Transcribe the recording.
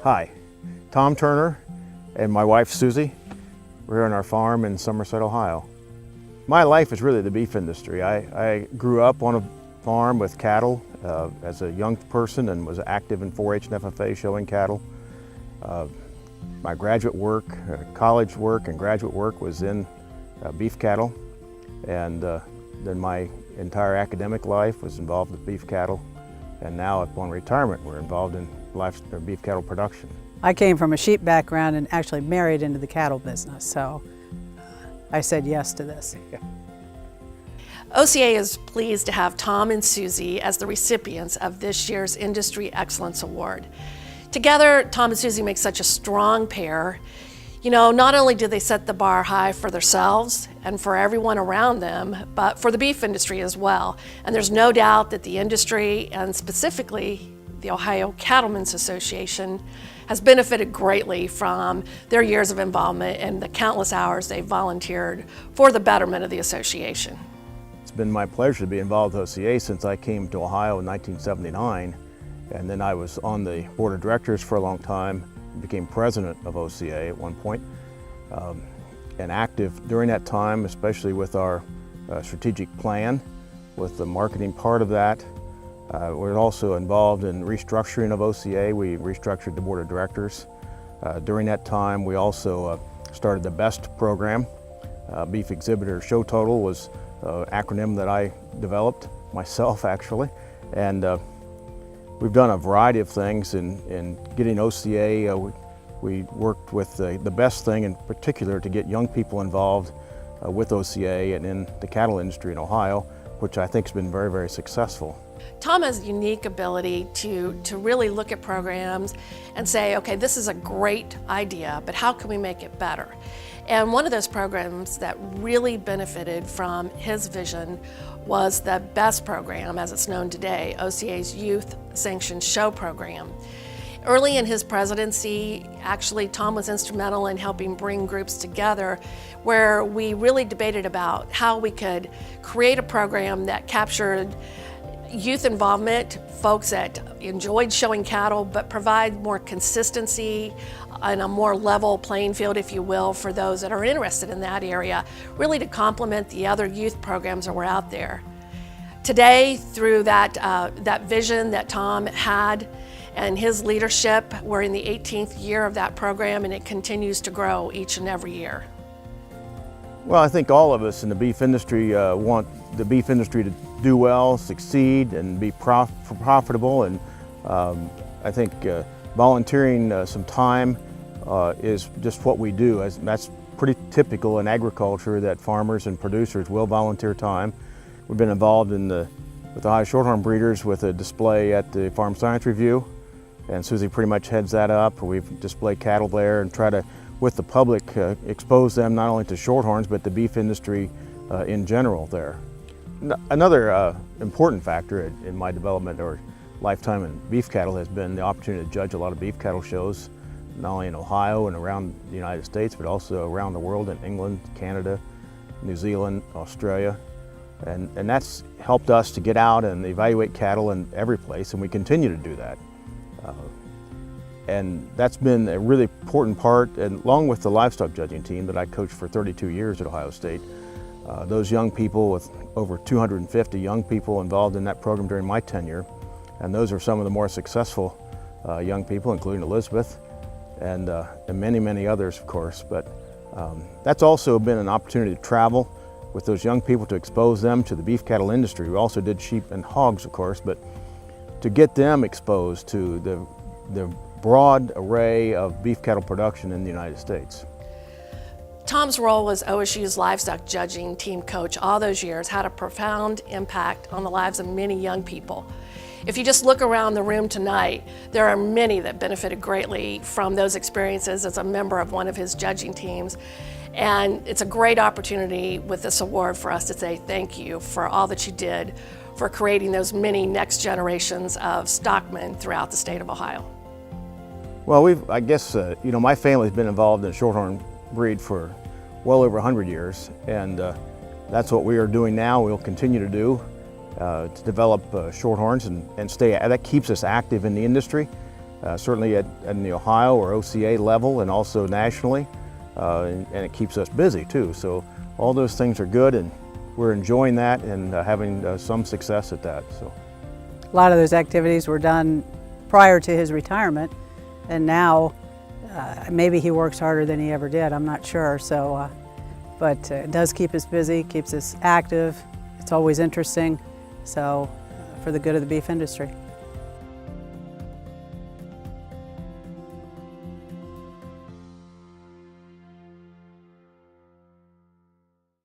Hi, Tom Turner and my wife Susie. We're on our farm in Somerset, Ohio. My life is really the beef industry. I grew up on a farm with cattle as a young person and was active in 4-H and FFA showing cattle. My graduate work, college work and graduate work was in beef cattle, and then my entire academic life was involved with beef cattle, and now upon retirement we're involved in beef cattle production. I came from a sheep background and actually married into the cattle business, so I said yes to this. OCA is pleased to have Tom and Susie as the recipients of this year's Industry Excellence Award. Together, Tom and Susie make such a strong pair. You know, not only do they set the bar high for themselves and for everyone around them, but for the beef industry as well. And there's no doubt that the industry, and specifically the Ohio Cattlemen's Association, has benefited greatly from their years of involvement and the countless hours they've volunteered for the betterment of the association. It's been my pleasure to be involved with OCA since I came to Ohio in 1979, and then I was on the board of directors for a long time, became president of OCA at one point, and active during that time, especially with our strategic plan, with the marketing part of that. We're also involved in restructuring of OCA. We restructured the board of directors. During that time, we also started the BEST program. Beef Exhibitor Show Total was an acronym that I developed myself, actually. And we've done a variety of things in getting OCA. We worked with the best thing in particular to get young people involved with OCA and in the cattle industry in Ohio, which I think has been very, very successful. Tom has a unique ability to really look at programs and say, okay, this is a great idea, but how can we make it better? And one of those programs that really benefited from his vision was the BEST program, as it's known today, OCA's Youth Sanctioned Show program. Early in his presidency, actually, Tom was instrumental in helping bring groups together where we really debated about how we could create a program that captured youth involvement, folks that enjoyed showing cattle, but provide more consistency and a more level playing field, if you will, for those that are interested in that area, really to complement the other youth programs that were out there. Today, through that vision that Tom had and his leadership, we're in the 18th year of that program, and it continues to grow each and every year. Well, I think all of us in the beef industry want the beef industry to do well, succeed, and be profitable. And I think volunteering some time is just what we do. That's pretty typical in agriculture, that farmers and producers will volunteer time. We've been involved with the Ohio Shorthorn breeders with a display at the Farm Science Review, and Susie pretty much heads that up. We've displayed cattle there and try to, with the public, expose them not only to Shorthorns but the beef industry in general there. Another important factor in my development or lifetime in beef cattle has been the opportunity to judge a lot of beef cattle shows, not only in Ohio and around the United States, but also around the world in England, Canada, New Zealand, Australia. And that's helped us to get out and evaluate cattle in every place, and we continue to do that. And that's been a really important part, and along with the livestock judging team that I coached for 32 years at Ohio State. Those young people, with over 250 young people involved in that program during my tenure, and those are some of the more successful young people, including Elizabeth, and many, many others, of course. But that's also been an opportunity to travel with those young people, to expose them to the beef cattle industry. We also did sheep and hogs, of course, but to get them exposed to the broad array of beef cattle production in the United States. Tom's role as OSU's livestock judging team coach all those years had a profound impact on the lives of many young people. If you just look around the room tonight, there are many that benefited greatly from those experiences as a member of one of his judging teams. And it's a great opportunity with this award for us to say thank you for all that you did for creating those many next generations of stockmen throughout the state of Ohio. Well, I guess, my family's been involved in Shorthorn breed for well over 100 years, and that's what we are doing now. We'll continue to do to develop Shorthorns and stay. That keeps us active in the industry. certainly at the Ohio or OCA level and also nationally, and it keeps us busy too. So all those things are good, and we're enjoying that and having some success at that. So A lot of those activities were done prior to his retirement, and now maybe he works harder than he ever did, I'm not sure. So, but it does keep us busy, keeps us active. It's always interesting, so for the good of the beef industry.